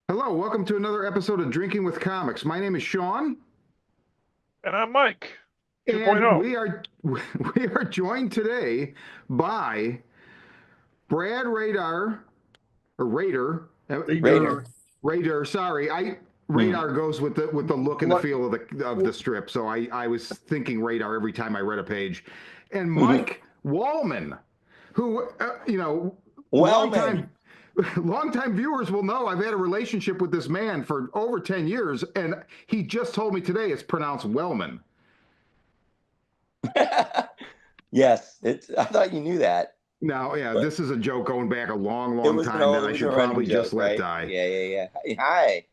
Hello, welcome to another episode of Drinking with Comics. My name is Sean, And I'm Mike and 2.0. we are joined today by Brad Radar or Raider Rader. Raider. Raider. Sorry, I Hmm. Radar goes with the look and the What? feel of the strip. So I was thinking Radar every time I read a page, and Mhm. Mike Wellman, who Wellman. longtime longtime viewers will know I've had a relationship with this man for over 10 years, and he just told me today it's pronounced Wellman. Yes, it's. I thought you knew that, Now, yeah, but this is a joke going back a long, it long was an time that old, it I was a should running probably just joke, let right? die. Yeah. Hi, hi,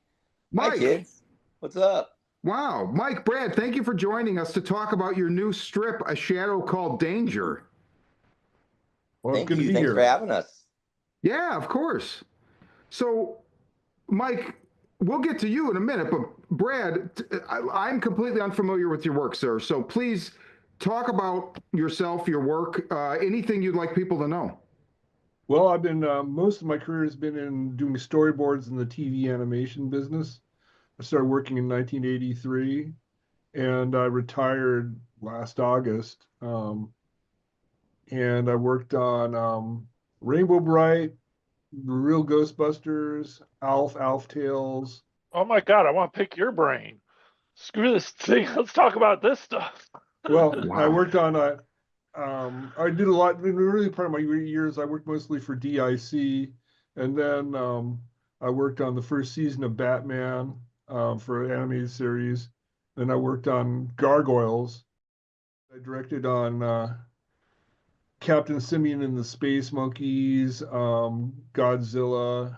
Mike, kids. What's up? wow. Mike, Brad, thank you for joining us to talk about your new strip, A Shadow Called Danger. Well, it's Thank good to you. be Thanks for here. having us. Yeah, of course. So, Mike, we'll get to you in a minute, but Brad, I'm completely unfamiliar with your work, sir. So please talk about yourself, your work, anything you'd like people to know. Well, I've been most of my career has been in doing storyboards in the TV animation business. I started working in 1983, and I retired last August. And I worked on Rainbow Bright, The Real Ghostbusters, Alf Tales. Oh my God, I want to pick your brain. Screw this thing. Let's talk about this stuff. Well, I Wow. worked on I did a lot. In really part of my years, I worked mostly for DIC, and then I worked on the first season of Batman for an animated series. Then I worked on Gargoyles. I directed on Captain Simeon and the Space Monkeys, Godzilla,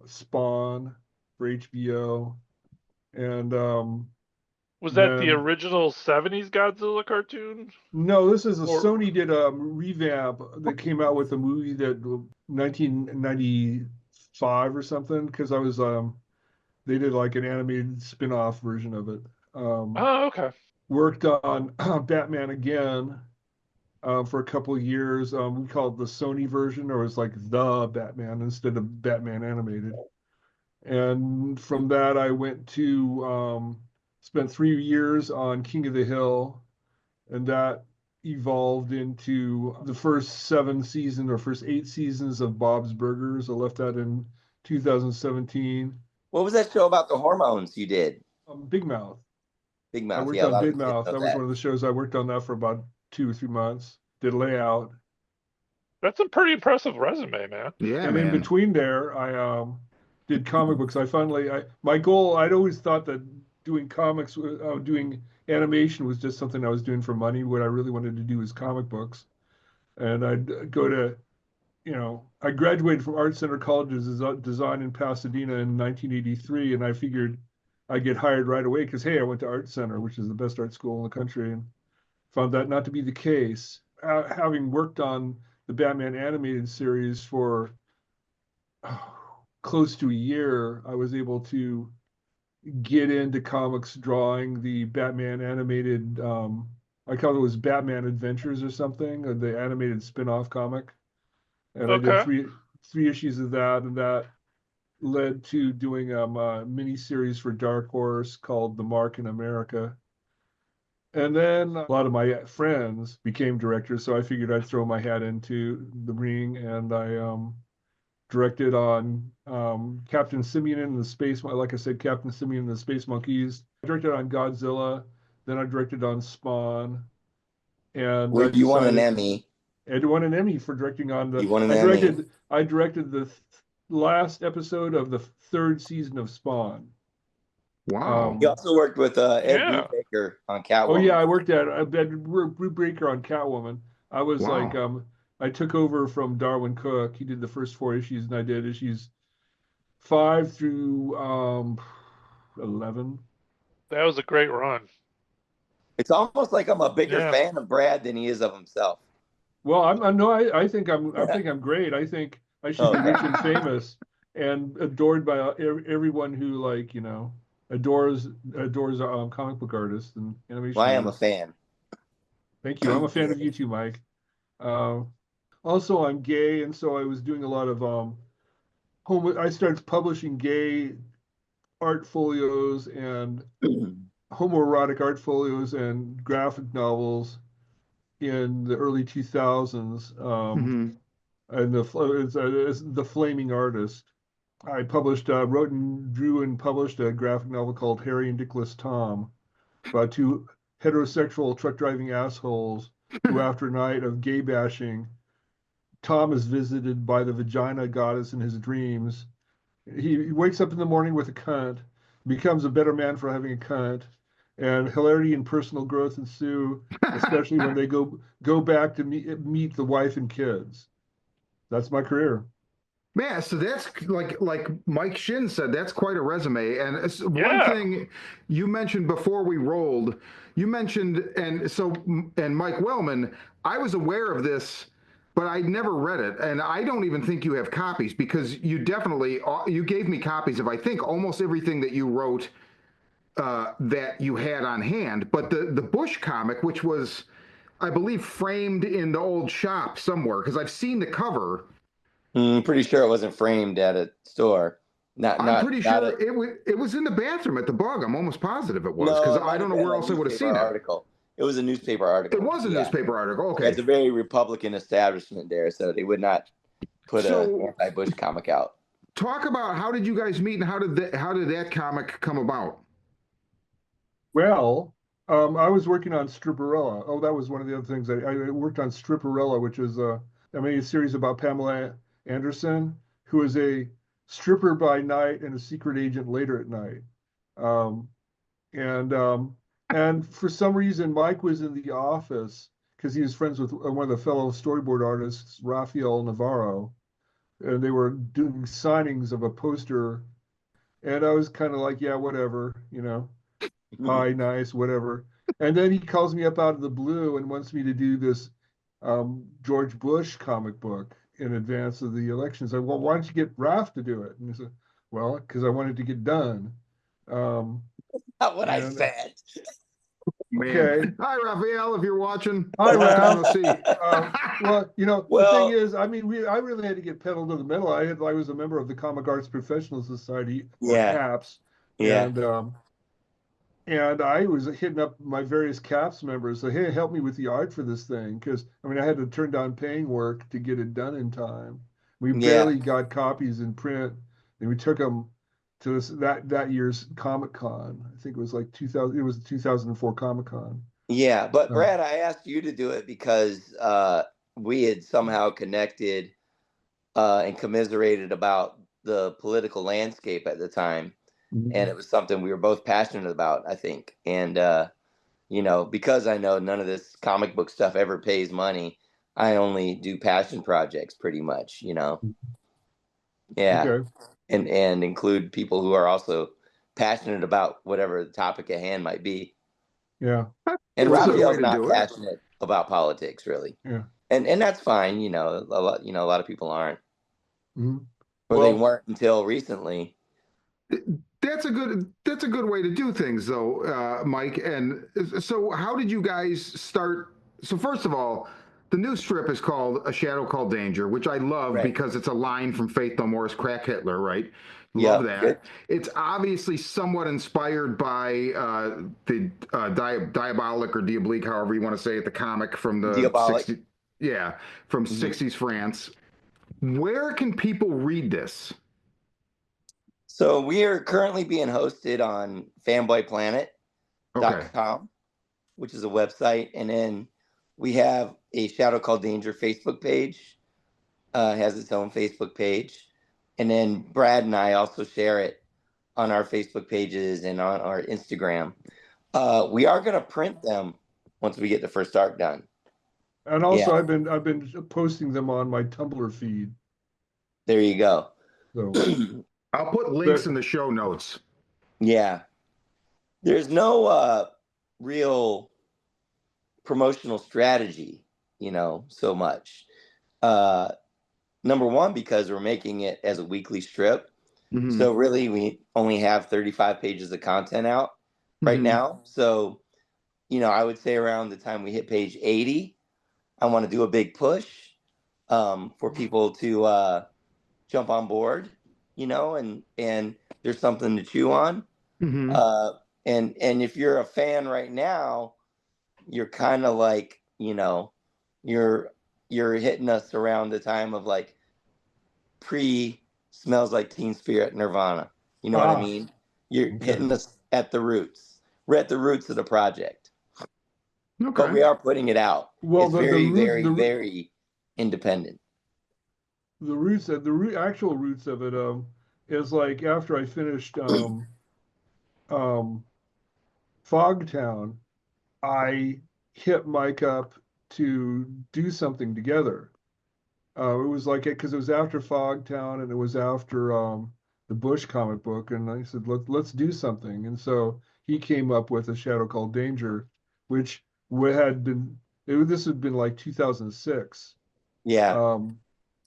Spawn for HBO, and Was that the then original 70s Godzilla cartoon? no, this is a Or Sony did a revamp that came out with a movie that 1995 or something because I was they did like an animated spin-off version of it. oh, okay. Worked on Batman again for a couple of years. We called it the Sony version, or it was like the Batman instead of Batman animated. And from that, I went to spent 3 years on King of the Hill, and that evolved into the first 7 seasons or first 8 seasons of Bob's Burgers. I left that in 2017. What was that show about the hormones you did? Big Mouth. Big I Mouth. worked Yeah, a on lot of Big kids Mouth. know That was that. one of the shows I worked on that for about 2 or 3 months. Did layout, That's a pretty impressive resume, man. Yeah, and in man. between there, I did comic books. I my goal. I'd always thought that doing comics, doing animation was just something I was doing for money. What I really wanted to do was comic books, and I'd go to I graduated from Art Center College's design in Pasadena in 1983, and I figured I'd get hired right away because, hey, I went to Art Center, which is the best art school in the country, and found that not to be the case. Having worked on the Batman animated series for close to a year, I was able to get into comics drawing the Batman animated, I call it was Batman Adventures or something, or the animated spin-off comic. And I did Okay. three issues of that, and that led to doing a mini series for Dark Horse called The Mark in America. And then a lot of my friends became directors, so I figured I'd throw my hat into the ring, and I directed on Captain Simeon and the Space, like I said, Captain Simeon and the Space Monkeys. I directed on Godzilla, then I directed on Spawn, and Where I you won an decided Emmy. and won an Emmy for directing on the. You won an Emmy. I directed the last episode of the third season of Spawn. Wow. You Um, also worked with Ed Yeah. Brubaker on oh yeah, Catwoman. I worked at Breaker on Catwoman. I was like, Wow. I took over from Darwin Cook. He did the first 4 issues, and I did issues 5 through 11. That was a great run. It's almost like I'm a bigger Yeah. fan of Brad than he is of himself. Well, I no, I think I'm great. I think I should Oh, be rich thank and you. famous and adored by everyone who adores comic book artists and Well, animation I am a artists. fan. Thank you. I'm a fan of you too, Mike. Uh, Also, I'm gay, and so I was doing a lot of I started publishing gay art folios and homoerotic art folios and graphic novels in the early 2000s. Hmm. And it's the Flaming Artist. I wrote and drew and published a graphic novel called Harry and Nicholas Tom about two heterosexual truck driving assholes who, after a night of gay bashing, Tom is visited by the vagina goddess in his dreams. He wakes up in the morning with a cunt, becomes a better man for having a cunt, and hilarity and personal growth ensue, especially when they go back to meet the wife and kids. That's my career. Man, so that's like Mike Shin said, that's quite a resume. And one Yeah. thing you mentioned before we rolled, you mentioned, and Mike Wellman, I was aware of this, but I never read it. And I don't even think you have copies because you gave me copies of, I think, almost everything that you wrote that you had on hand. But the Bush comic, which was, I believe, framed in the old shop somewhere, because I've seen the cover. Pretty sure it wasn't framed at a store. I'm pretty Not a. sure it was in the bathroom at the Bug. I'm almost positive it was No, because it I might don't have know been where a else I would have newspaper seen it. article. It was a newspaper It article. was a Yeah. newspaper article. Yeah, Okay, it's a very Republican establishment there, so they would not put a so anti-Bush comic out. talk about how did you guys meet and how did that comic come about? Well, I was working on Stripperella. Oh, that was one of the other things. I worked on Stripperella, which is I made a series about Pamela Anderson, who is a stripper by night and a secret agent later at night. Um, and and for some reason, Mike was in the office because he was friends with one of the fellow storyboard artists, Rafael Navarro, and they were doing signings of a poster. And I was kind of like, yeah, whatever, hi, nice, whatever. And then he calls me up out of the blue and wants me to do this George Bush comic book in advance of the election. I said, well, why don't you get Raph to do it? And he said, well, because I wanted to get done. Um, Not what I and said. Man, okay, hi Raphael, if you're watching, hi, long time no Raph. see. Well, the thing Well, is, I mean, I really had to get pedal to the metal. I was a member of the Comic Arts Professional Society, or yeah, CAPS, yeah, and I was hitting up my various CAPS members, say, hey, help me with the art for this thing, because I mean, I had to turn down paying work to get it done in time. We yeah, barely got copies in print, and we took them to that year's Comic Con. I think it was like 2000. It was the 2004 Comic Con. yeah. But Uh, Brad, I asked you to do it because we had somehow connected and commiserated about the political landscape at the time, and it was something we were both passionate about, I think. And because I know none of this comic book stuff ever pays money, I only do passion projects pretty much, Yeah. okay. And include people who are also passionate about whatever the topic at hand might be. Yeah. And It's a good way Raphael's to not do it. passionate about politics really. Yeah. And that's fine, a lot of people aren't. Mhm. Or they Well, weren't until recently. That's a good way to do things, though, Mike. And so, how did you guys start? So, first of all, the new strip is called "A Shadow Called Danger," which I love Right. because it's a line from Faith No More's "Crack Hitler," right? Love Yeah. Good. that. It's obviously somewhat inspired by the Diabolic or Diabolique, however you want to say it, the comic from the Diabolic. 60s. Yeah, from Mhm. 60s France. Where can people read this? So we are currently being hosted on Okay. fanboyplanet.com, which is a website. And then we have a Shadow Called Danger Facebook page, has its own Facebook page. And then Brad and I also share it on our Facebook pages and on our Instagram. We are going to print them once we get the first arc done. and Yeah, also I've been posting them on my Tumblr feed. there you go. So I'll put links there, in the show notes. Yeah. There's no real promotional strategy, so much. Number one, because we're making it as a weekly strip. Mm-hmm. So really, we only have 35 pages of content out right now. So, I would say around the time we hit page 80, I want to do a big push for people to jump on board. and there's something to chew on. Mm-hmm. And if you're a fan right now, you're kind of like, you're hitting us around the time of like pre Smells Like Teen Spirit Nirvana. You know what I mean? You're hitting us at the roots. We're at the roots of the project. Okay. But we are putting it out. Well, it's very independent. The actual roots of it is like after I finished Fogtown, I hit Mike up to do something together. It was like because it was after Fogtown and it was after the Bush comic book, and I said let's do something, and so he came up with A Shadow Called Danger, which this had been like 2006. Yeah. Oh,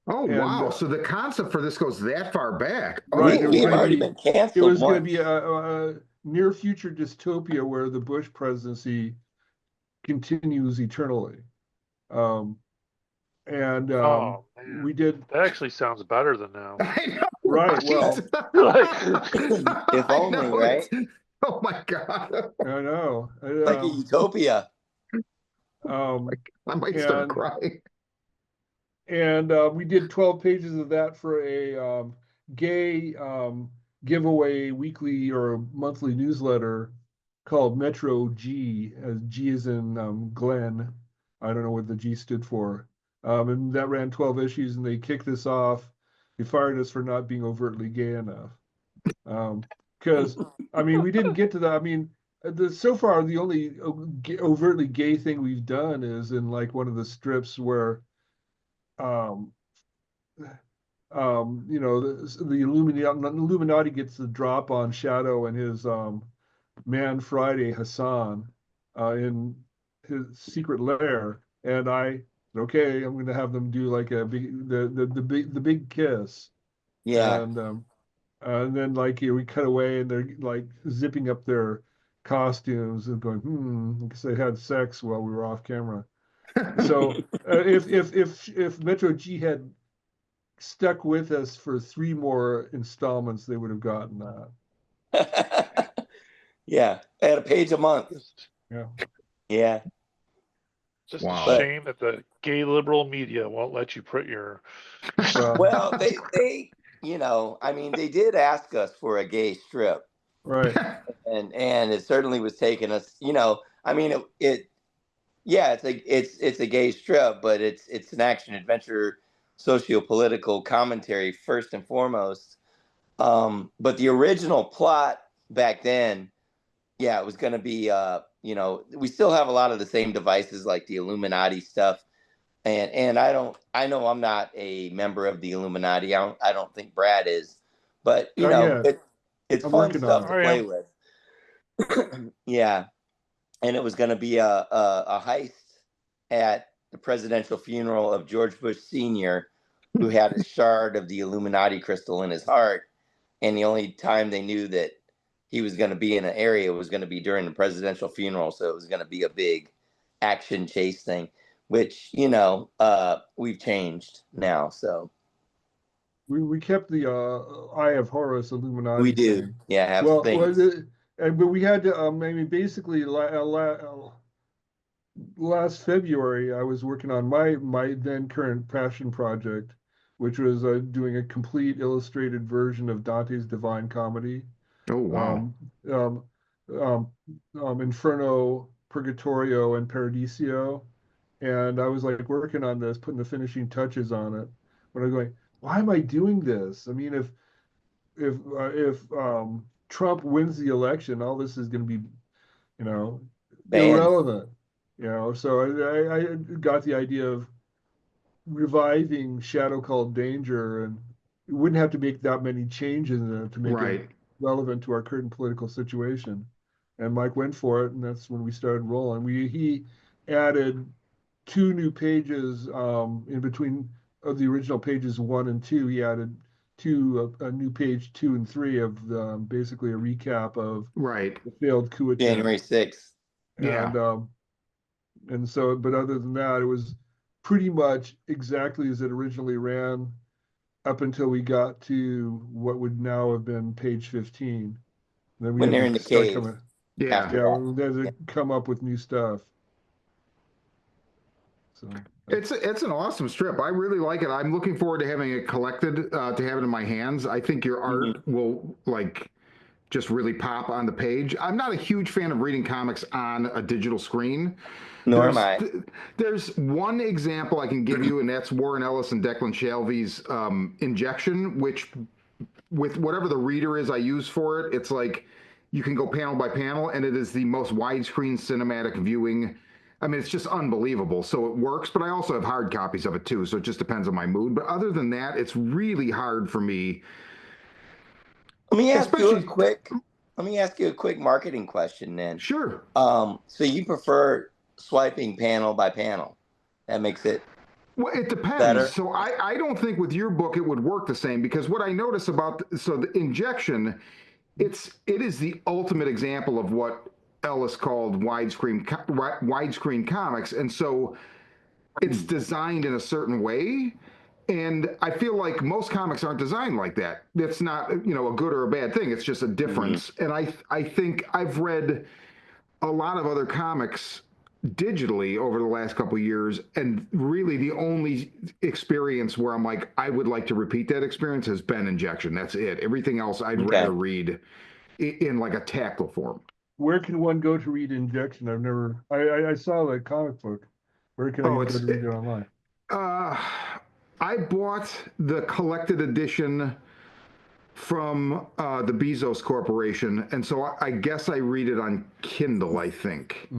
wow. So the concept for this goes that far back. Right. We've already been canceled. It was going to be a near future dystopia where the Bush presidency continues eternally. We did. That actually sounds better than now. I know, right. Well, if only, right? Oh my God. I know. Like a utopia. I might start crying. And we did 12 pages of that for a gay giveaway weekly or monthly newsletter called Metro G, as G is in Glenn. I don't know what the G stood for. And that ran 12 issues, and they kicked us off. They fired us for not being overtly gay enough. Because, we didn't get to that. So far, the only overtly gay thing we've done is in like one of the strips where the Illuminati gets the drop on Shadow and his man Friday Hassan in his secret lair, and I'm going to have them do like the big kiss. Yeah. And then we cut away and they're like zipping up their costumes and going because they had sex while we were off camera. So if Metro G had stuck with us for 3 more installments, they would have gotten that. Yeah, at a page a month. Yeah. Just a shame that the gay liberal media won't let you put your. Well, they they did ask us for a gay strip, right? And it certainly was taking us. It's a gay strip, but it's an action adventure, socio-political commentary first and foremost. But the original plot back then, it was going to be we still have a lot of the same devices like the Illuminati stuff, and I know I'm not a member of the Illuminati. I don't think Brad is, but it's fun stuff to play with. Yeah. And it was going to be a heist at the presidential funeral of George Bush Sr., who had a shard of the Illuminati crystal in his heart. And the only time they knew that he was going to be in an area was going to be during the presidential funeral. So it was going to be a big action chase thing, which, we've changed now. So we kept the Eye of Horus Illuminati. We do. thing. Yeah. But we had to, basically last February, I was working on my then current passion project, which was doing a complete illustrated version of Dante's Divine Comedy. Oh, wow. Inferno, Purgatorio, and Paradiso. And I was like working on this, putting the finishing touches on it. When I'm going, why am I doing this? If Trump wins the election, all this is going to be, irrelevant. So I got the idea of reviving Shadow Called Danger, and we wouldn't have to make that many changes in it to make it relevant to our current political situation. And Mike went for it, and that's when we started rolling. He added 2 new pages in between of the original pages 1 and 2. He added a new page 2 and 3 of basically a recap of the failed coup attempt. January 6th. And so, but other than that, it was pretty much exactly as it originally ran. up until we got to what would now have been page 15. Then we When had they're to in the start cave. coming. Yeah. After Yeah, that. we had to come up with new stuff. So It's an awesome strip. I really like it. I'm looking forward to having it collected, to have it in my hands. I think your art will like just really pop on the page. I'm not a huge fan of reading comics on a digital screen. Nor am I. There's one example I can give you, and that's Warren Ellis and Declan Shalvey's Injection, which with whatever the reader is I use for it, it's like you can go panel by panel, and it is the most widescreen cinematic viewing. I mean, it's just unbelievable. So it works, but I also have hard copies of it too. So it just depends on my mood. But other than that, it's really hard for me. Let me ask you a Especially, quick. Let me ask you a quick marketing question then. sure. So you prefer swiping panel by panel? That makes it Well, it depends. better. So I don't think with your book it would work the same because what I notice about the Injection, it is the ultimate example of what Ellis called widescreen comics, and so it's designed in a certain way. And I feel like most comics aren't designed like that. That's not, a good or a bad thing. It's just a difference. And I think I've read a lot of other comics digitally over the last couple of years, and really the only experience where I'm like, I would like to repeat that experience has been Injection. That's it. Everything else I'd rather read in like a tactile form. where can one go to read Injection? I've never. I saw the comic book. Where can I go to read it online? I bought the collected edition from the Bezos Corporation, and so I guess I read it on Kindle, I think.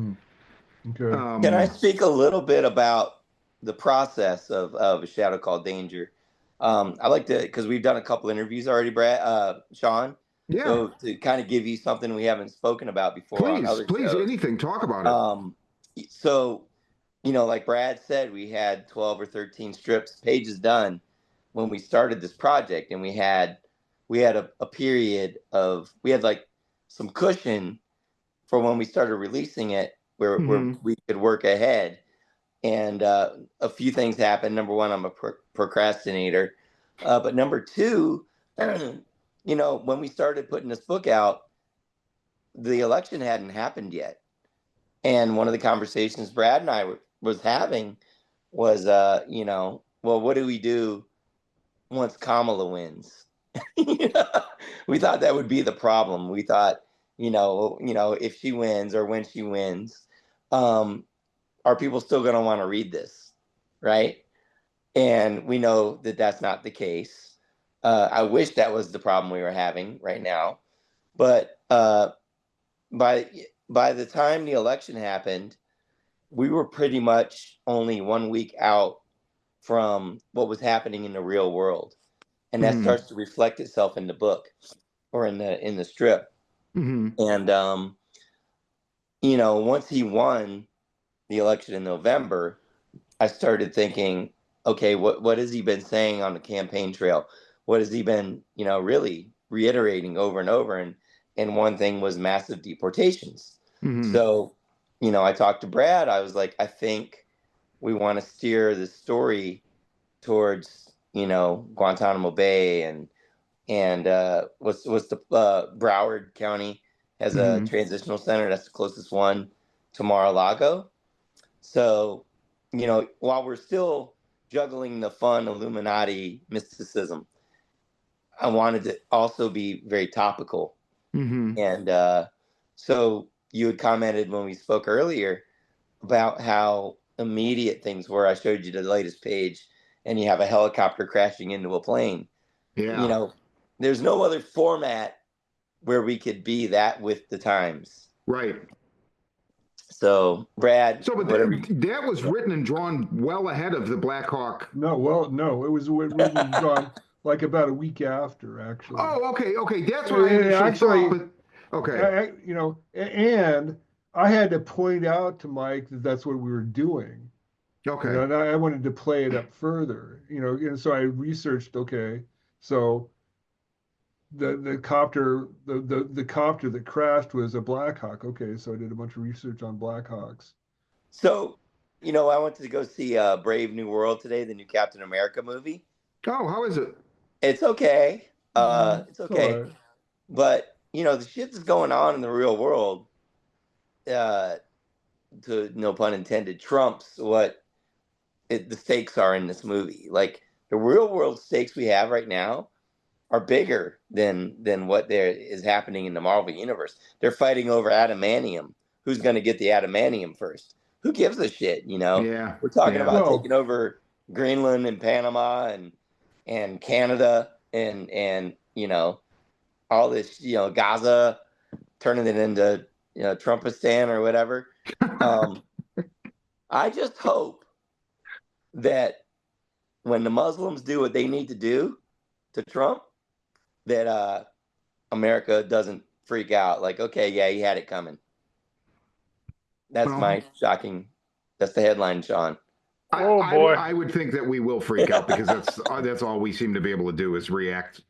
Okay. Can I speak a little bit about the process of A Shadow Called Danger? I like to, because we've done a couple interviews already, Shawn. Yeah. So to kind of give you something we haven't spoken about before on other Please, shows. anything, talk about it. So, like Brad said, we had 12 or 13 pages done when we started this project, and we had a period of, we had like some cushion for when we started releasing it where we could work ahead. And a few things happened. Number one, I'm a procrastinator. But number two, when we started putting this book out, the election hadn't happened yet. And one of the conversations Brad and I was having was, well, what do we do once Kamala wins? We thought that would be the problem. We thought, if she wins or when she wins, are people still going to want to read this, right? And we know that that's not the case. I wish that was the problem we were having right now. But by the time the election happened, we were pretty much only 1 week out from what was happening in the real world. And that starts to reflect itself in the book or in the strip. And, once he won the election in November, I started thinking, okay, what has he been saying on the campaign trail? What has he been, really reiterating over and over? And one thing was massive deportations. So, I talked to Brad. I was like, I think we want to steer the story towards, Guantanamo Bay and what's the Broward County has a transitional center. That's the closest one to Mar-a-Lago. So, while we're still juggling the fun Illuminati mysticism, I wanted to also be very topical. And so you had commented when we spoke earlier about how immediate things were. I showed you the latest page, and you have a helicopter crashing into a plane. Yeah. There's no other format where we could be that with the times. Right. So, Brad. So, but that was written and drawn well ahead of the Black Hawk. No, it was written and drawn like about a week after, actually. Oh, okay. That's what I initially thought. But okay. And I had to point out to Mike that that's what we were doing. Okay. And I wanted to play it up further, and so I researched, okay, so the copter that crashed was a Black Hawk. Okay, so I did a bunch of research on Black Hawks. So, I went to go see Brave New World today, the new Captain America movie. Oh, how is it? It's okay. It's It's all okay. right. But the shit that's going on in the real world, uh, to no pun intended, trumps what the stakes are in this movie. Like the real world stakes we have right now are bigger than what there is happening in the Marvel universe. They're fighting over adamantium. Who's going to get the adamantium first? Who gives a shit? Yeah, We're talking yeah. about Well, taking over Greenland and Panama and Canada and all this Gaza, turning it into Trumpistan or whatever. I just hope that when the Muslims do what they need to do to Trump, that America doesn't freak out. Like, okay, yeah, he had it coming. That's Well, my shocking. That's the headline, Sean. Oh boy. I would think that we will freak out because that's all we seem to be able to do is react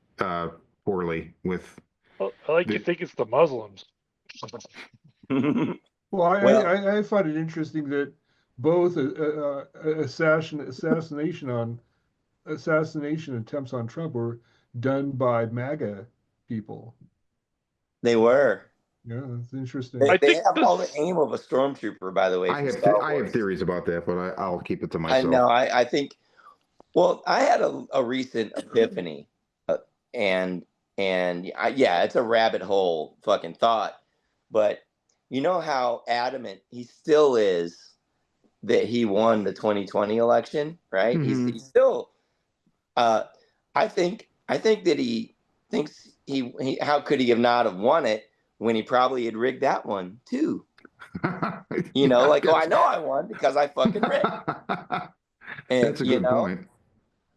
poorly with I like to the. think it's the Muslims. well, Well, I find it interesting that both assassination attempts on Trump were done by MAGA people. they were. Yeah, that's interesting. They, I they think have all the this. aim of a stormtrooper, by the way, from Star I have Wars. theories about that, but I'll keep it to I myself. know. I think. Well, I had a recent epiphany, and yeah, it's a rabbit hole fucking thought, but you know how adamant he still is that he won the 2020 election, right? He's still. Uh, I think that he thinks he how could he have not have won it when he probably had rigged that one too? Like, oh, I know I won because I fucking rigged. And That's a good point.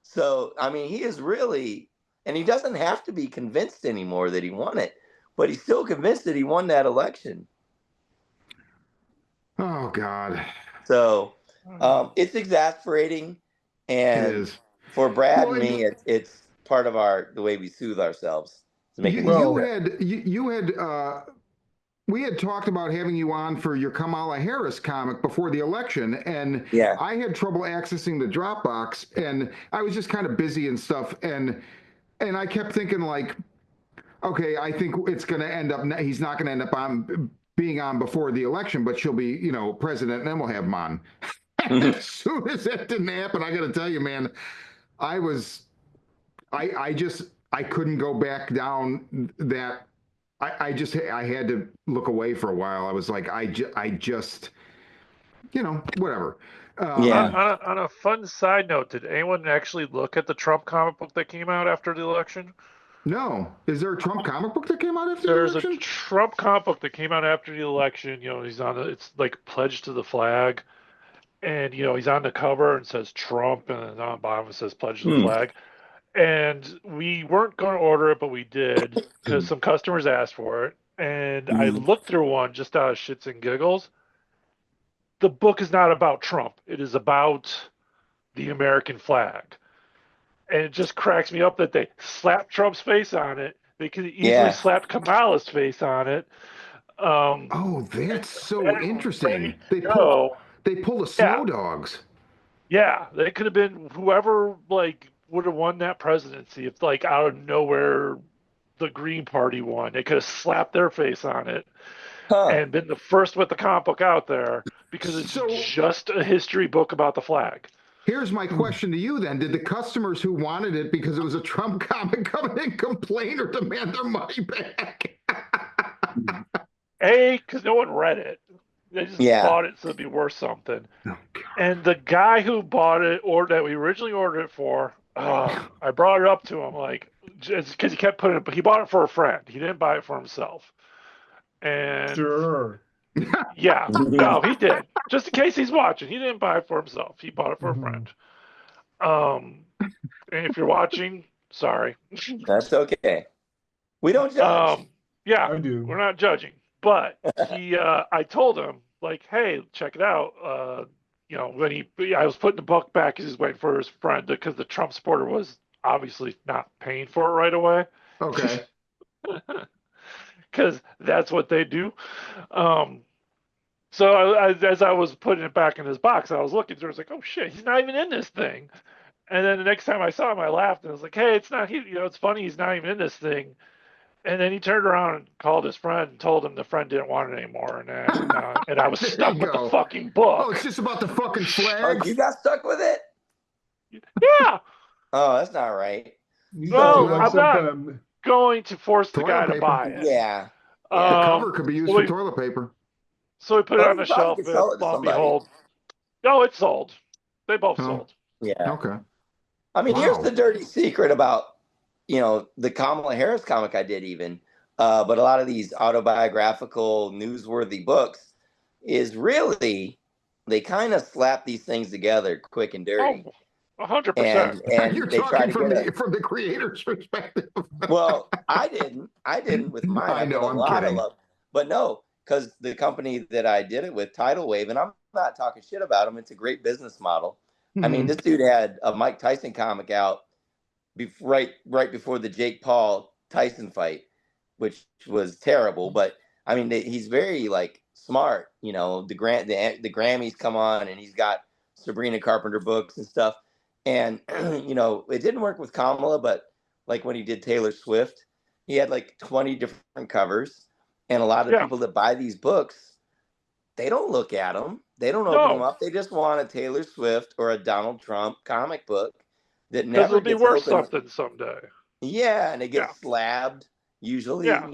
so I mean, he is really, and he doesn't have to be convinced anymore that he won it, but he's still convinced that he won that election. Oh God, So it's exasperating, it and is. for Brad Well, and me, it's part of the way we soothe ourselves to make you, it you Well, had you had we had talked about having you on for your Kamala Harris comic before the election, and yeah. I had trouble accessing the Dropbox, and I was just kind of busy and stuff, and I kept thinking like, okay, I think it's going to end up. He's not going to end up on being on before the election, but she'll be, president, and then we'll have him on. As soon as that didn't happen, I got to tell you, man, I was, I just, I couldn't go back down that. I had to look away for a while. I was like, I just, whatever. Yeah. On a fun side note, did anyone actually look at the Trump comic book that came out after the election? No, is there a Trump comic book that came out after the There's a election? Trump comic book that came out after the election. He's on it's like pledged to the flag, and he's on the cover and says Trump, and then on the bottom it says pledge to the Hmm. flag. And we weren't going to order it, but we did because some customers asked for it. And I Mhm. looked through one just out of shits and giggles. The book is not about Trump. It is about the American flag. And it just cracks me up that they slapped Trump's face on it. They could easily Yeah. slap Kamala's face on it. Oh, that's so And ready interesting. to go. They pull the Yeah, snow dogs. yeah. They could have been whoever would have won that presidency if out of nowhere the Green Party won. They could have slapped their face on it Huh. and been the first with the comic book out there because it's So just a history book about the flag. here's my question to you then. Did the customers who wanted it because it was a Trump comic come in and complain or demand their money back? Because no one read it. They just Yeah. bought it so it'd be worth something. Oh, And the guy who bought it, or that we originally ordered it for, I brought it up to him just because he kept putting it, but he bought it for a friend. He didn't buy it for himself. And sure. yeah, no, he did. Just in case he's watching, he didn't buy it for himself. He bought it for a Mhm. friend. And if you're watching, sorry. That's okay. We don't judge. Yeah, I do. we're not judging, but I told him hey, check it out. When I was putting the book back, he's waiting for his friend because the Trump supporter was obviously not paying for it right away. okay. Because that's what they do. So as I was putting it back in his box, I was looking through. I was like, oh shit, he's not even in this thing. And then the next time I saw him, I laughed and I was like, "Hey, it's not he. You know, it's funny he's not even in this thing." And then he turned around and called his friend and told him the friend didn't want it anymore, and I was There you stuck with the go. fucking Oh, it's book. just about the fucking Oh, flags. you got stuck with it? Yeah. Oh, that's not right. You got So, put on I'm some not kind of. going to force the guy Toilet to paper. buy it. yeah. The Yeah. cover could be used So for we toilet paper. put it Well, on you the probably shelf, could and sell it to lo and somebody. behold, no, it sold. They both Oh, sold. Yeah. okay. I mean, here's Wow. the dirty secret about, the Kamala Harris comic I did even, but a lot of these autobiographical, newsworthy books is really, they kind of slap these things together quick and dirty. Oh, 100%. You're And they try talking to get a, from the creator's perspective. well, I didn't with mine. I I put know, a I'm lot of kidding. love, but no, because the company that I did it with, Tidal Wave, and I'm not talking shit about them. It's a great business model. I mean, this dude had a Mike Tyson comic out right before the Jake Paul Tyson fight, which was terrible. But I mean, he's very like smart. The Grammys come on, and he's got Sabrina Carpenter books and stuff. And it didn't work with Kamala, but like when he did Taylor Swift, he had like 20 different covers, and a lot of Yeah. people that buy these books, they don't look at them. They don't open them No, up. They just want a Taylor Swift or a Donald Trump comic book that because never it'll be gets worth opened. something someday. Yeah, and it Yeah. gets slabbed usually, Yeah.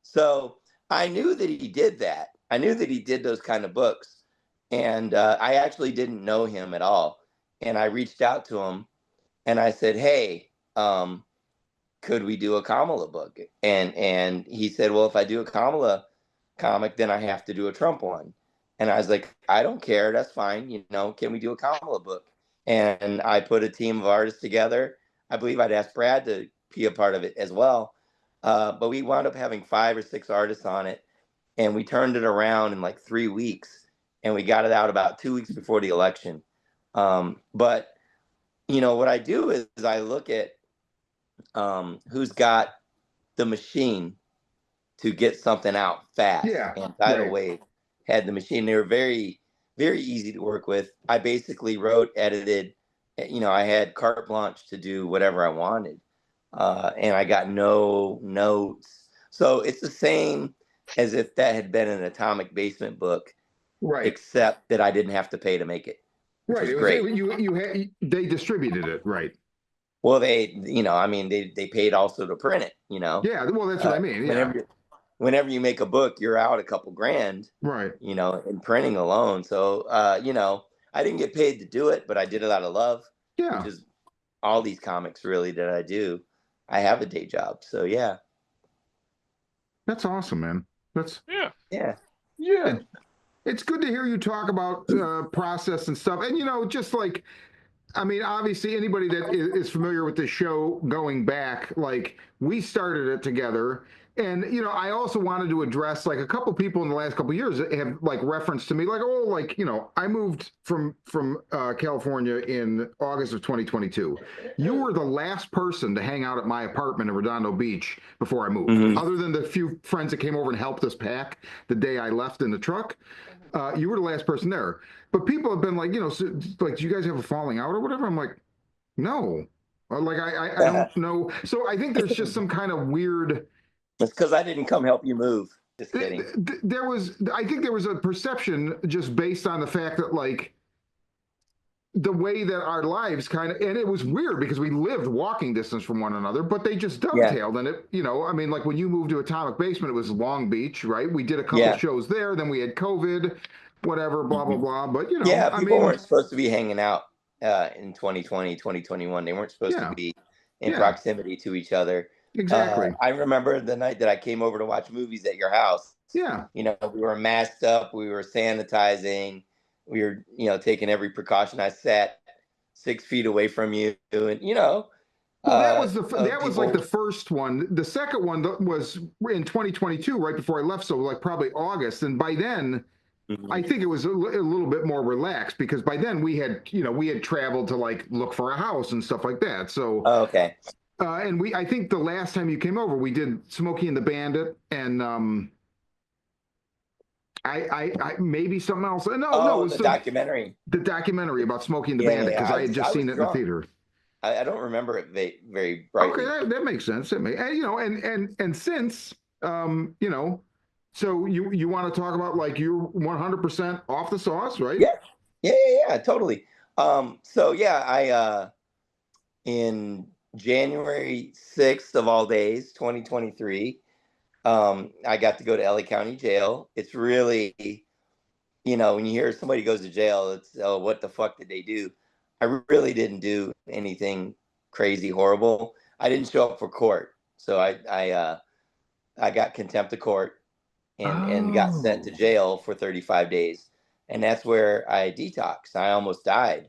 So I knew that he did that. I knew that he did those kind of books. And I actually didn't know him at all. And I reached out to him and I said, "Hey, could we do a Kamala book?" And he said, "Well, if I do a Kamala comic, then I have to do a Trump one." And I was like, "I don't care. That's fine. Can we do a Kamala book?" And I put a team of artists together. I believe I'd asked Brad to be a part of it as well. But we wound up having 5 or 6 artists on it, and we turned it around in like 3 weeks, and we got it out about 2 weeks before the election. But what I do is I look at who's got the machine to get something out fast. Yeah, And Tidal right. Wave had the machine. They were very, very easy to work with. I basically wrote, edited, I had carte blanche to do whatever I wanted. And I got no notes. So it's the same as if that had been an Atomic Basement book, Right. except that I didn't have to pay to make it, which Right. was It was great. they distributed it, right? Well, they paid also to print it, Yeah, well, that's what I mean. Yeah. Whenever you make a book, you're out a couple grand, Right. in printing alone. So, I didn't get paid to do it, but I did it out of love, Yeah. which is all these comics really that I do. I have a day job. So, yeah. That's awesome, man. That's Yeah. Yeah. Yeah. it's good to hear you talk about process and stuff. And just like, I mean, obviously, anybody that is familiar with the show going back, like we started it together. And I also wanted to address like a couple people in the last couple of years that have like referenced to me, like, oh, like I moved from California in August of 2022. You were the last person to hang out at my apartment in Redondo Beach before I moved, Mhm. other than the few friends that came over and helped us pack the day I left in the truck. You were the last person there. But people have been like, so, like, do you guys have a falling out or whatever? I'm like, no. Like, I don't know. So I think there's just some kind of weird. It's because I didn't come help you move. Just kidding. I think there was a perception just based on the fact that, like, the way that our lives kind of, and it was weird because we lived walking distance from one another, but they just Yeah. dovetailed. And I mean, like when you moved to Atomic Basement, it was Long Beach, right? We did a couple Yeah. shows there, then we had COVID, whatever, blah, blah, Mhm. blah. But, Yeah, I people mean, weren't supposed to be hanging out in 2020, 2021. They weren't supposed to yeah, be in yeah, proximity to each other. exactly. I remember the night that I came over to watch movies at your house. Yeah. We were masked up, we were sanitizing, we were, taking every precaution. I sat 6 feet away from you, and Well, that was like people. the first one. The second one was in 2022, right before I left. So like probably August. And by then, Mhm. I think it was a little bit more relaxed because by then we had traveled to like look for a house and stuff like that. So, Oh, okay. and I think the last time you came over, we did Smokey and the Bandit and I maybe something else. No, it Oh, was the documentary. the documentary about Smokey and the Yeah, yeah, Bandit yeah. because I had I just was seen it in the drunk. theater. I don't remember it very Okay, brightly. that makes sense. And and since so you want to talk about like you're 100% off the sauce, right? Yeah, yeah, totally. So yeah, I in January 6th of all days, 2023, I got to go to LA County Jail. It's really, when you hear somebody goes to jail, it's, oh, what the fuck did they do? I really didn't do anything crazy horrible. I didn't show up for court, so I got contempt of court and got sent to Oh, jail for 35 days, and that's where I detoxed. I almost died,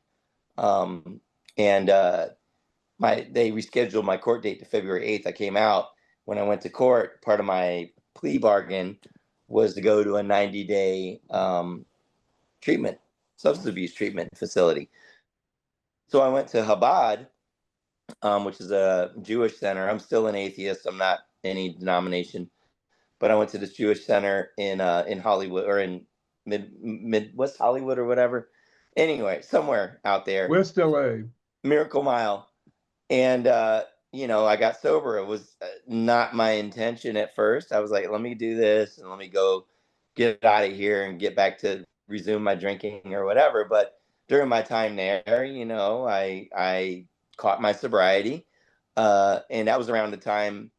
and they rescheduled my court date to February 8th. I came out. When I went to court, part of my plea bargain was to go to a 90-day substance abuse treatment facility. So I went to Chabad, which is a Jewish center. I'm still an atheist. I'm not any denomination, but I went to this Jewish center in Hollywood, or in mid West Hollywood or whatever. Anyway, somewhere out there, West LA. Miracle Mile. And I got sober. It was not my intention at first. I was like, let me do this and let me go get out of here and get back to resume my drinking or whatever. But during my time there, I caught my sobriety, and that was around the time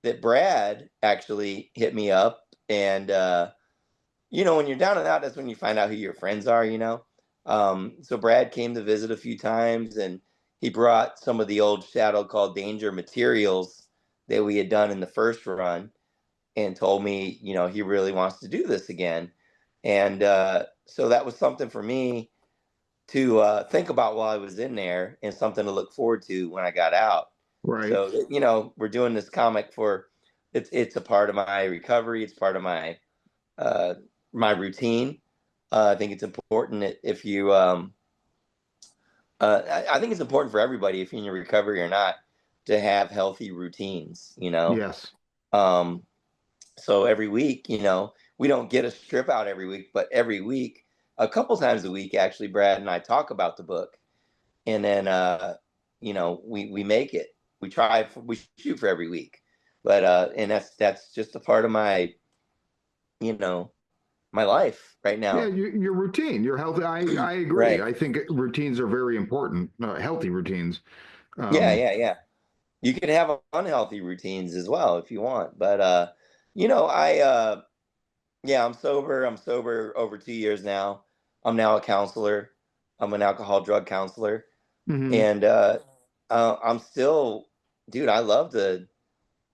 that Brad actually hit me up. And when you're down and out, that's when you find out who your friends are. So Brad came to visit a few times, and he brought some of the old Shadow Called Danger materials that we had done in the first run, and told me, he really wants to do this again. And so that was something for me to think about while I was in there, and something to look forward to when I got out. right. So, we're doing this comic for, it's a part of my recovery. It's part of uh, my routine. I think it's important that if you, I think it's important for everybody, if you're in your recovery or not, to have healthy routines. Yes. Um, so every week, we don't get a strip out every week, but every week, a couple times a week, actually, Brad and I talk about the book, and then, we make it. We shoot for every week, but and that's just a part of you know, my life right Yeah, now. your routine, your health. I agree. Right. I think routines are very important. Healthy routines. Yeah, Um, yeah, yeah. You can have unhealthy routines as well if you want, but I yeah, I'm sober over 2 years now. I'm now a counselor. I'm an alcohol drug counselor, mhm. and I'm still, dude. I love to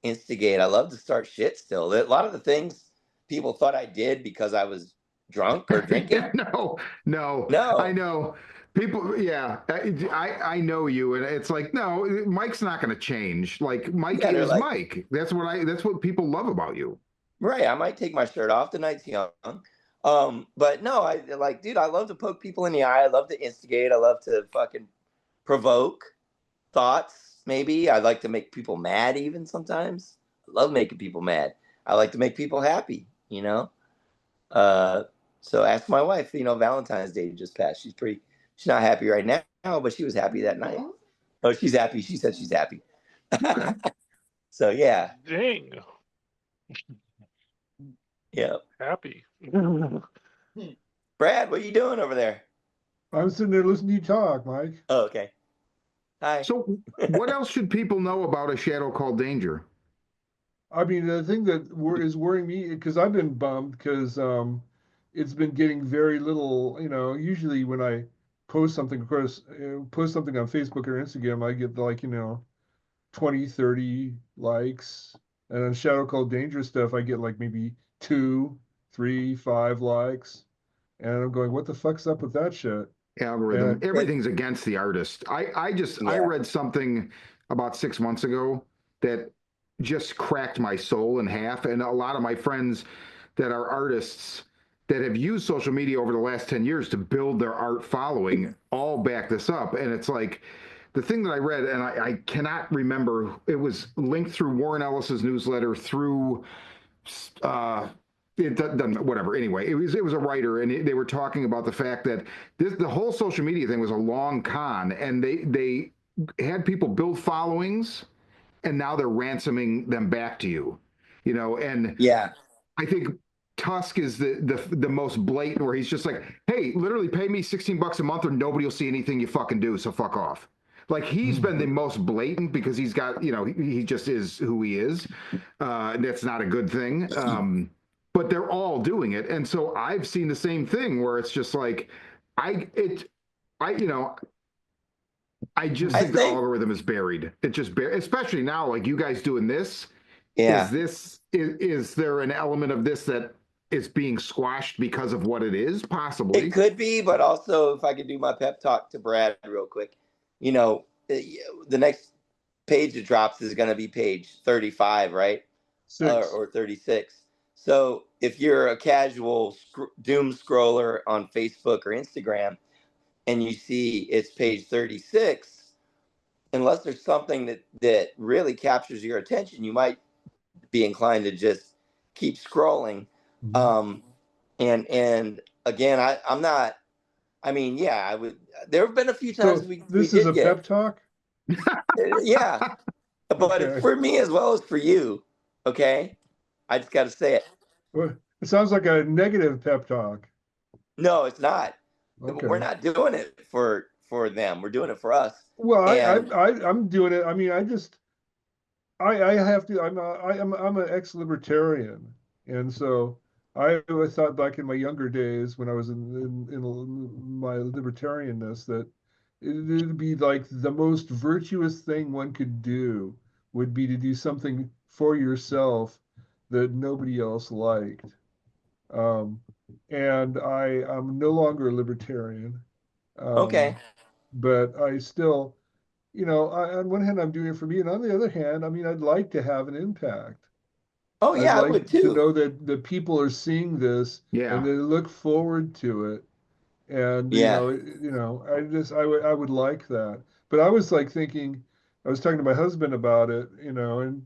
instigate. I love to start shit. Still, a lot of the things people thought I did because I was drunk or Yeah, drinking. no, I No, know. People, yeah, I know you, and it's like, no, Mike's not going to change. Like Mike yeah, they're is like, Mike. That's what people love about you. right. I might take my shirt off. The night's young. But no, I like, dude, I love to poke people in the eye. I love to instigate. I love to fucking provoke thoughts. Maybe I like to make people mad even sometimes. I love making people mad. I like to make people happy. Uh, so ask my wife, Valentine's Day just passed. She's not happy right now, but she was happy that night. Oh, she's happy. She said she's happy. Okay. So yeah. Dang, Yeah. happy. Brad, what are you doing over there? I'm sitting there listening to you talk, Mike. Oh, okay. Hi. So, what else should people know about A Shadow Called Danger? I mean, the thing that is worrying me, because I've been bummed because it's been getting very little. Usually when I post something, of course, post something on Facebook or Instagram, I get like 20, 30 likes, and on Shadow Called Dangerous stuff, I get like maybe 2, 3, 5 likes, and I'm going, what the fuck's up with that shit? Algorithm. And And Everything's against the artist. I yeah. read something about 6 months ago that just cracked my soul in half. And a lot of my friends that are artists that have used social media over the last 10 years to build their art following all back this up. And it's like the thing that I read, and I cannot remember, it was linked through Warren Ellis's newsletter, through uh, it doesn't, whatever. Anyway, it was a writer, and they were talking about the fact that the whole social media thing was a long con, and they had people build followings, and now they're ransoming them back to you, and Yeah. I think Tusk is the most blatant, where he's just like, hey, literally pay me $16 a month or nobody will see anything you fucking do, so fuck off. Like, he's been the most blatant because he's got, he just is who he is. And that's not a good thing. But they're all doing it. And so I've seen the same thing where it's just like, I, it, I, I just I think the think, algorithm is buried. It just, especially now, like you guys doing this. yeah, Is there an element of this that is being squashed because of what it is? it Possibly. could be, but also if I could do my pep talk to Brad real quick, the next page that drops is going to be page 35, right? 6. Or 36. So if you're a casual doom scroller on Facebook or Instagram and you see it's page 36, unless there's something that really captures your attention, you might be inclined to just keep scrolling. Um, and again, I'm not. I mean, yeah, I would. There have been a few times So we this is did a get, pep talk? yeah, but Okay. for me as well as for you, okay. I just got to say it. Well, it sounds like a negative pep talk. No, it's not. We're Okay. not doing it for them. We're doing it for us. Well, And I'm doing it. I mean, I have to. I'm an ex-libertarian, and so I always thought back in my younger days when I was in my libertarianness that it'd be like the most virtuous thing one could do would be to do something for yourself that nobody else liked. Um, and I'm no longer a libertarian, okay. but I still, on one hand, I'm doing it for me, and on the other hand, I mean, I'd like to have an impact. Oh I'd yeah, I would like to too. know that the people are seeing this and Yeah. they look forward to it. And Yeah. I would like that. But I was like thinking, I was talking to my husband about it, and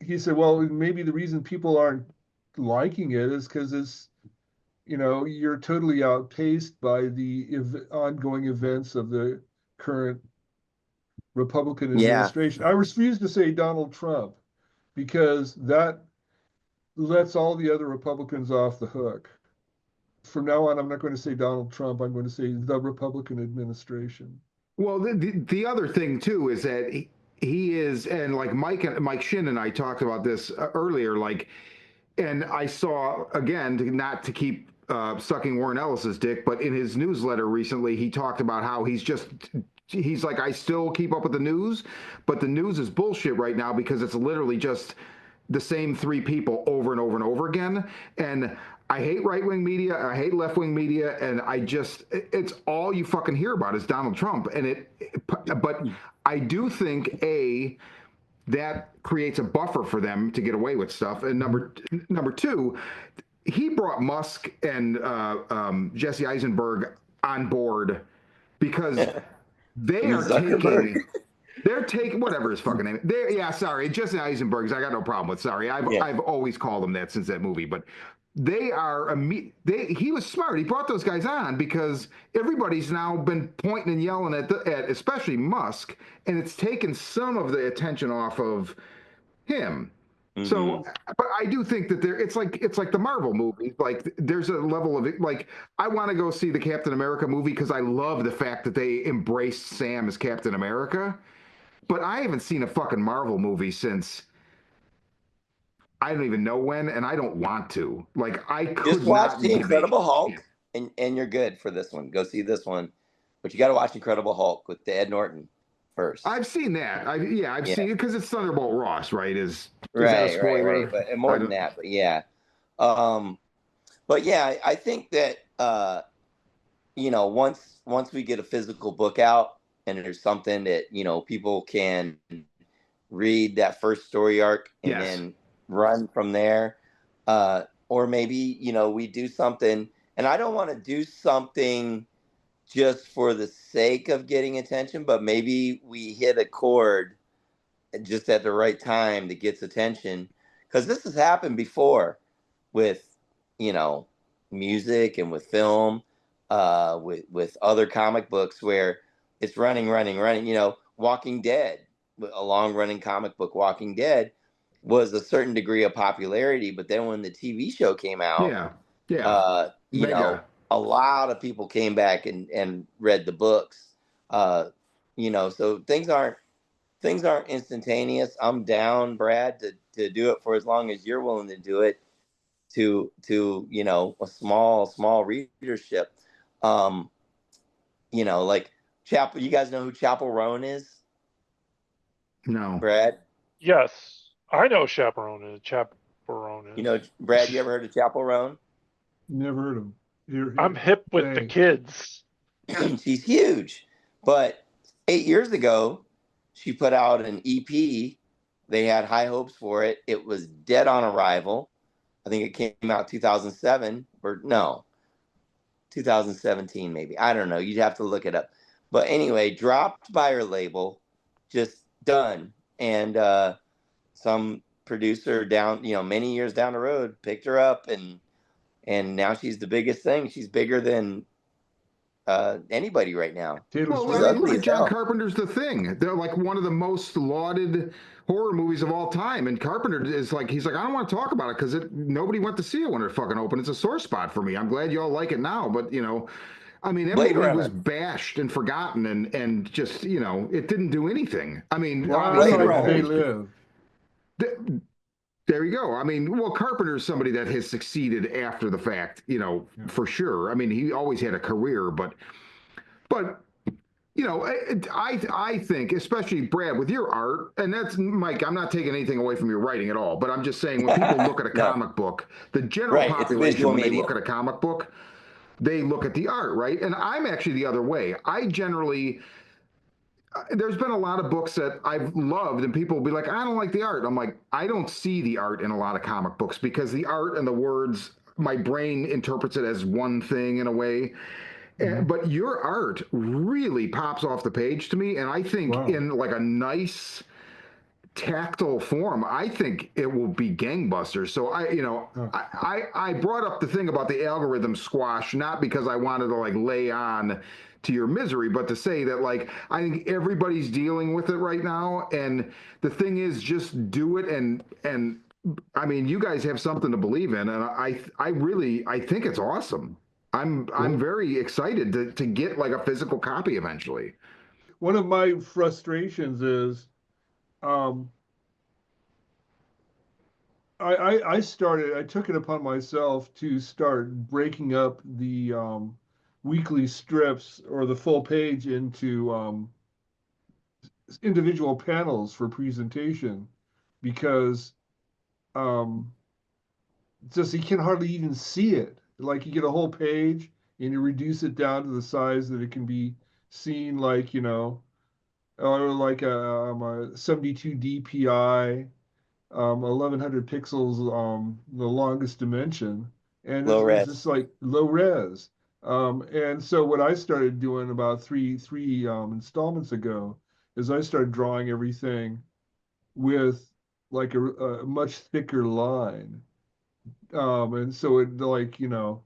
he said, well, maybe the reason people aren't liking it is because you're totally outpaced by the ongoing events of the current Republican Yeah. administration. I refuse to say Donald Trump because that lets all the other Republicans off the hook. From now on, I'm not going to say Donald Trump. I'm going to say the Republican administration. Well, the other thing too is that he is, and like Mike Shin and I talked about this earlier. Like, and I saw again, not to keep sucking Warren Ellis's dick, but in his newsletter recently, he talked about how he's like, I still keep up with the news, but the news is bullshit right now because it's literally just the same three people over and over and over again. And I hate right wing media, I hate left wing media, and it's all you fucking hear about is Donald Trump. But I do think that creates a buffer for them to get away with stuff. And number two, he brought Musk and Jesse Eisenberg on board because they are Zuckerberg. taking whatever his fucking name. Yeah, sorry, Jesse Eisenberg's. I got no problem with. Sorry, Yeah. I've always called him that since that movie. But they are he was smart. He brought those guys on because everybody's now been pointing and yelling at especially Musk, and it's taken some of the attention off of him. So, but I do think that it's like the Marvel movies. Like, there's a level of it. Like, I want to go see the Captain America movie because I love the fact that they embraced Sam as Captain America. But I haven't seen a fucking Marvel movie since I don't even know when, and I don't want to. Like, I Just could watch not The wait. Incredible Hulk, and you're good for this one. Go see this one, but you got to watch Incredible Hulk with Ed Norton first. I've seen that. I've Yeah, seen it because it's Thunderbolt Ross, right? Is that a right. spoiler? But and more I than don't. that, but yeah. But yeah, I think that once we get a physical book out and there's something that people can read that first story arc and Yes. then run from there, or maybe we do something, and I don't want to do something just for the sake of getting attention, but maybe we hit a chord just at the right time that gets attention, because this has happened before with you know, music and with film, with other comic books where it's running. You know, Walking Dead, a long running comic book, Walking Dead, was a certain degree of popularity, but then when the TV show came out, Yeah. you know, a lot of people came back and read the books. You know, so things aren't instantaneous. I'm down, Brad, to do it for as long as you're willing to do it, to you know, a small readership. Um, you know, like Chapel. You guys know who Chapel Roan is, No. Brad? Yes, I know Chaperone You is. know, Brad. You ever heard of Chapel Roan? Never heard of them. I'm hip with the Thanks. kids. She's huge. But 8 years ago, she put out an EP. They had high hopes for it. It was dead on arrival. I think it came out 2007 or no, 2017 maybe. I don't know. You'd have to look it up. But anyway, dropped by her label, just done. And some producer down, you know, many years down the road picked her up, and now she's the biggest thing. She's bigger than anybody right now. Taylor Well, She's I Swift. mean, look ugly at as John hell. Carpenter's The Thing. They're like one of the most lauded horror movies of all time. And Carpenter is like, he's like, I don't want to talk about it because nobody went to see it when it fucking opened. It's a sore spot for me. I'm glad y'all like it now, but you know, I mean, that Blade movie was Runner. bashed and forgotten, and just you know, it didn't do anything. I mean, Well, I obviously, Blade there like were Runner. They always Live. there you go. I mean, well, Carpenter is somebody that has succeeded after the fact, you know, Yeah. for sure. I mean, he always had a career, but you know, I think, especially Brad, with your art, and that's Mike. I'm not taking anything away from your writing at all, but I'm just saying when people look at a No, comic book, the general right. It's population visual when they look medium. at a comic book, they look at the art, right? And I'm actually the other way. I generally there's been a lot of books that I've loved, and people will be like, I don't like the art. I'm like, I don't see the art in a lot of comic books because the art and the words, my brain interprets it as one thing in a way. But your art really pops off the page to me, and I think Wow. in like a nice tactile form, I think it will be gangbusters. So Huh. I brought up the thing about the algorithm squash, not because I wanted to like lay on to your misery, but to say that like I think everybody's dealing with it right now, and the thing is, just do it, and I mean, you guys have something to believe in, and I really I think it's awesome. I'm Well, very excited to get like a physical copy eventually. one of my frustrations is um, I took it upon myself to start breaking up the weekly strips or the full page into individual panels for presentation because um, just you can hardly even see it. Like you get a whole page and you reduce it down to the size that it can be seen, like, you know, or like a 72 DPI, 1100 pixels, the longest dimension, and Low it's just res. like low res. And so what I started doing about three installments ago is I started drawing everything with like a much thicker line, and so it like you know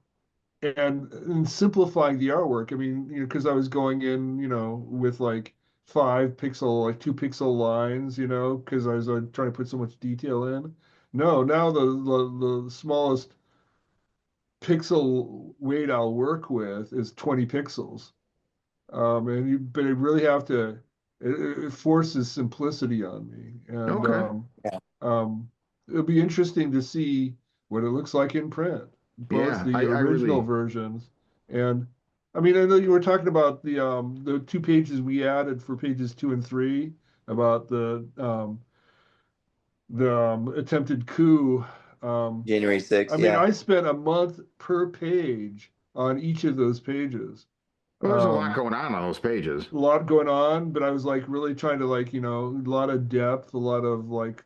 and simplifying the artwork. I mean, you know, because I was going in, you know, with like 5 pixel, like 2 pixel lines, you know, because I was trying to put so much detail in. No, now the smallest pixel weight I'll work with is 20 pixels. But it really have to, it forces simplicity on me. And Okay. Yeah. it'll be interesting to see what it looks like in print, both Yeah, the I original really versions and I mean, I know you were talking about the 2 pages we added for pages 2 and 3 about the attempted coup. Um, January I 6th. mean, Yeah. I spent a month per page on each of those pages. well, there's a lot Um, going on those pages. a lot going on, but I was like really trying to like, you know, a lot of depth, a lot of like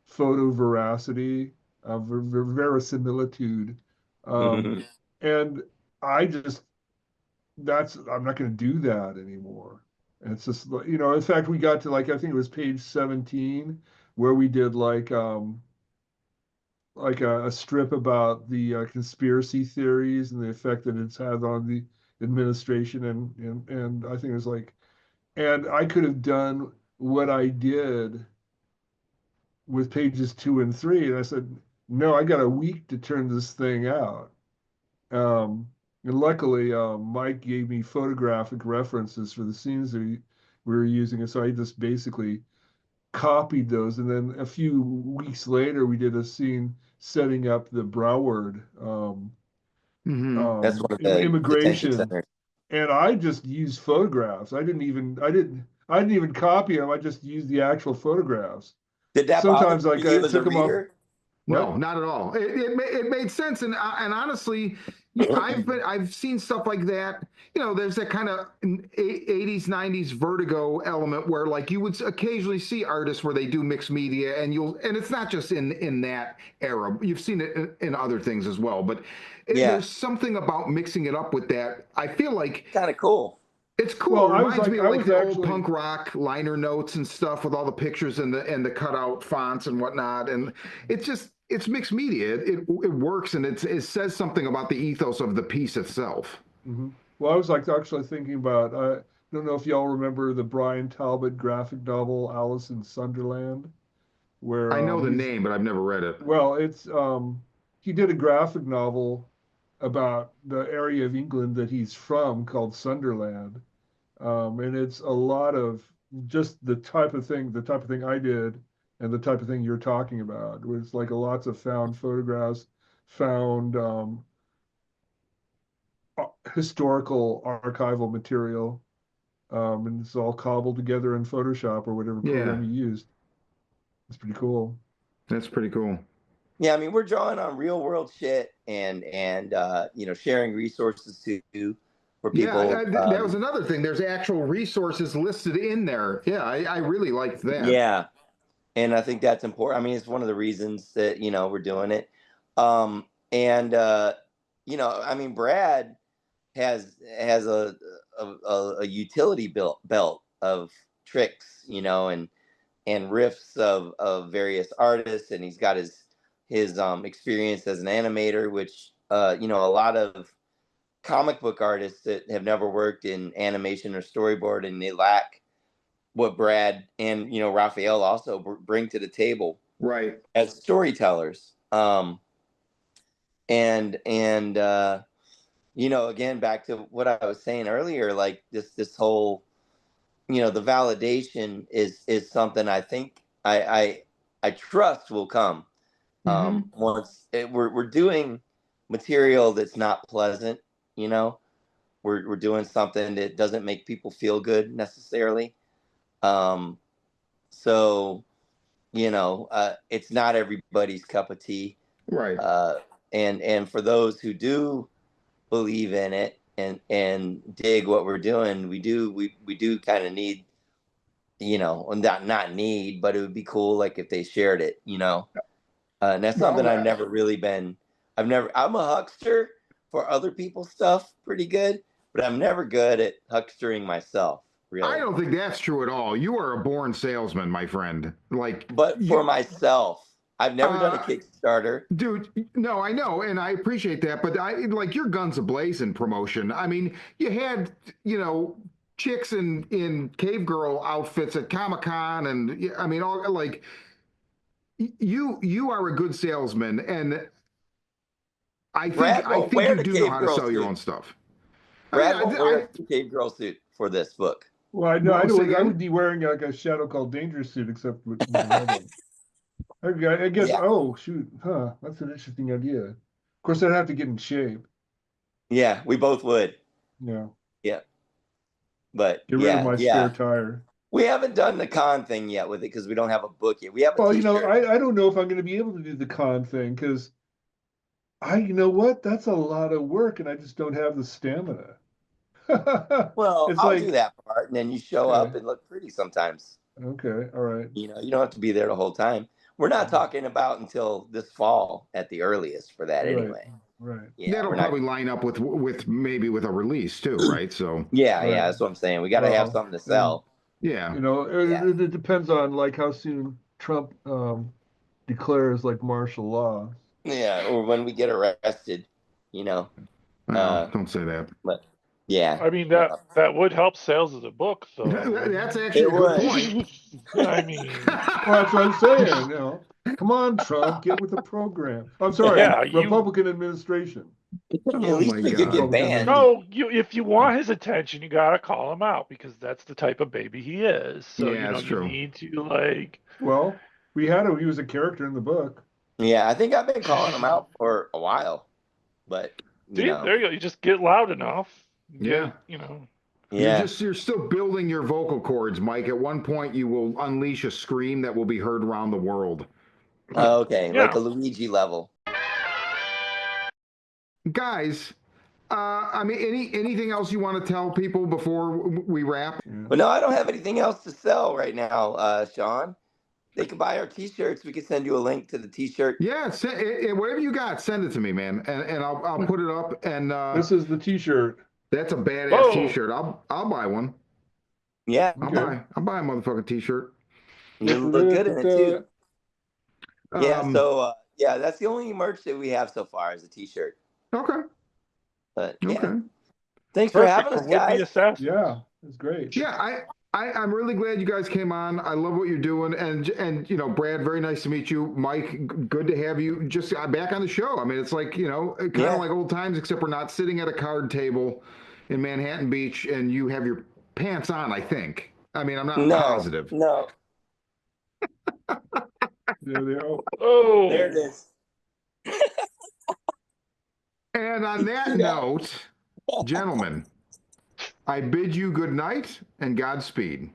photo veracity, verisimilitude. Um, and I just, I'm not going to do that anymore. And it's just, you know, in fact, we got to like, I think it was page 17 where we did like a strip about the conspiracy theories and the effect that it's had on the administration, and I think it was like, and I could have done what I did with pages 2 and 3, and I said, no, I got a week to turn this thing out. And luckily, Mike gave me photographic references for the scenes that we were using, and so I just basically copied those. And then a few weeks later, we did a scene setting up the Broward That's one of the detention immigration, centers. and I just used photographs. I didn't even copy them. I just used the actual photographs. Did that bother Sometimes, like, you I as a took them off. reader? No, What? not at all. It made sense, and honestly, I've seen stuff like that. You know, there's that kind of 80s, 90s vertigo element where like you would occasionally see artists where they do mixed media, and it's not just in that era. You've seen it in other things as well, but Yeah, there's something about mixing it up with that. I feel like kind of cool. it's cool. Well, It I was reminds me like, of I like was the old actually, punk rock liner notes and stuff with all the pictures and the cutout fonts and whatnot. And it's mixed media. It works, and it says something about the ethos of the piece itself. mhm. Well, I was like actually thinking about, I don't know if y'all remember the Brian Talbot graphic novel Alice in Sunderland, where I know the name, but I've never read it. well, it's he did a graphic novel about the area of England that he's from called Sunderland. And it's a lot of just the type of thing I did, and the type of thing you're talking about. It was like lots of found photographs, found historical archival material, and it's all cobbled together in Photoshop or whatever Yeah, program you used. It's pretty cool. that's pretty cool. Yeah, I mean, we're drawing on real world shit and sharing resources to for Yeah, people. that was another thing. There's actual resources listed in there. Yeah, I really liked that. Yeah, and I think that's important. I mean, it's one of the reasons that we're doing it. And I mean, Brad has a utility belt of tricks, and riffs of various artists, and he's got his experience as an animator, which a lot of comic book artists that have never worked in animation or storyboard, and they lack what Brad and Raphael also bring to the table Right. as storytellers. And again, back to what I was saying earlier, like this whole the validation is something I think I trust will come once we're doing material that's not pleasant. We're doing something that doesn't make people feel good necessarily. So it's not everybody's cup of tea. Right. And for those who do believe in it and dig what we're doing, we do kind of need, not need, but it would be cool like if they shared it, and that's something Well, I've never really been. I'm a huckster for other people's stuff pretty good, but I'm never good at huckstering myself, I really. don't think that's true at all. You are a born salesman, my friend. Like But for myself, I've never done a uh, Kickstarter. dude, no, I know, and I appreciate that, but I like your guns ablazing promotion. I mean, you had, chicks in cave girl outfits at Comic-Con, and I mean, all like you are a good salesman, and Brad I won't think wear you the do know cave how to girl sell your suit. own stuff. I mean, Brad won't wear a cave girl suit for this book. Well, I know, Well, say I again? would be wearing like a Shadow Called Danger suit, except with my head on. I guess, Yeah, oh, shoot, huh, that's an interesting idea. Of course, I'd have to get in shape. yeah, we both would. Yeah, Yeah, but get rid of yeah, my spare yeah. tire. We haven't done the con thing yet with it because we don't have a book yet. We have a Well, T-shirt. I don't know if I'm going to be able to do the con thing because you know what? That's a lot of work, and I just don't have the stamina. Well, It's I'll do like, that part, and then you show up okay, and look pretty sometimes. okay, all right. You don't have to be there the whole time. We're not talking about until this fall at the earliest for that Right, anyway. right, Yeah, that'll we're not. probably line up with maybe with a release too, right? So Yeah, right. yeah, that's what I'm saying. We got to have Well, something to and sell. yeah. Yeah. it depends on like how soon Trump declares like martial law. Yeah, or when we get arrested, you know. No, don't say that. But yeah, I mean, that would help sales of the book, though. That's actually It a good would. point. I mean, Well, that's what I'm saying. Come on, Trump, get with the program. I'm sorry, Yeah, Republican administration. At Oh least my we could God. get banned. no, if you want his attention, you gotta call him out because that's the type of baby he is. So Yeah, that's you true. need to like. Well, we had him. He was a character in the book. Yeah, I think I've been calling him out for a while, but See, there you go. You just get loud enough. Yeah. yeah. You're still building your vocal cords, Mike. At one point, you will unleash a scream that will be heard around the world. Okay, Yeah. like a Luigi level. Guys, I mean, anything else you want to tell people before we wrap? But no, I don't have anything else to sell right now, Sean. They can buy our T-shirts. We can send you a link to the T-shirt. Yeah, whatever you got, send it to me, man, and I'll put it up. And This is the T-shirt. that's a badass Oh. T-shirt. I'll buy one. Yeah, Okay. I'll buy a motherfucking T-shirt. you look good in it too. Yeah, Um, so that's the only merch that we have so far is a T-shirt. Okay. But yeah, Okay. thanks for Perfect having us, for would-be guys. assassins. Yeah, it's great. Yeah, I'm really glad you guys came on. I love what you're doing, and Brad, very nice to meet you. Mike, good to have you just back on the show. I mean, it's like kind of like old times, except we're not sitting at a card table in Manhattan Beach, and you have your pants on. I think. I mean, I'm not positive. No, There they are. Oh, there it is. And on that note, gentlemen, I bid you good night and Godspeed.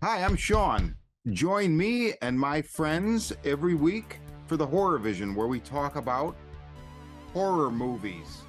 Hi, I'm Shawn. Join me and my friends every week for the Horror Vision, where we talk about horror movies.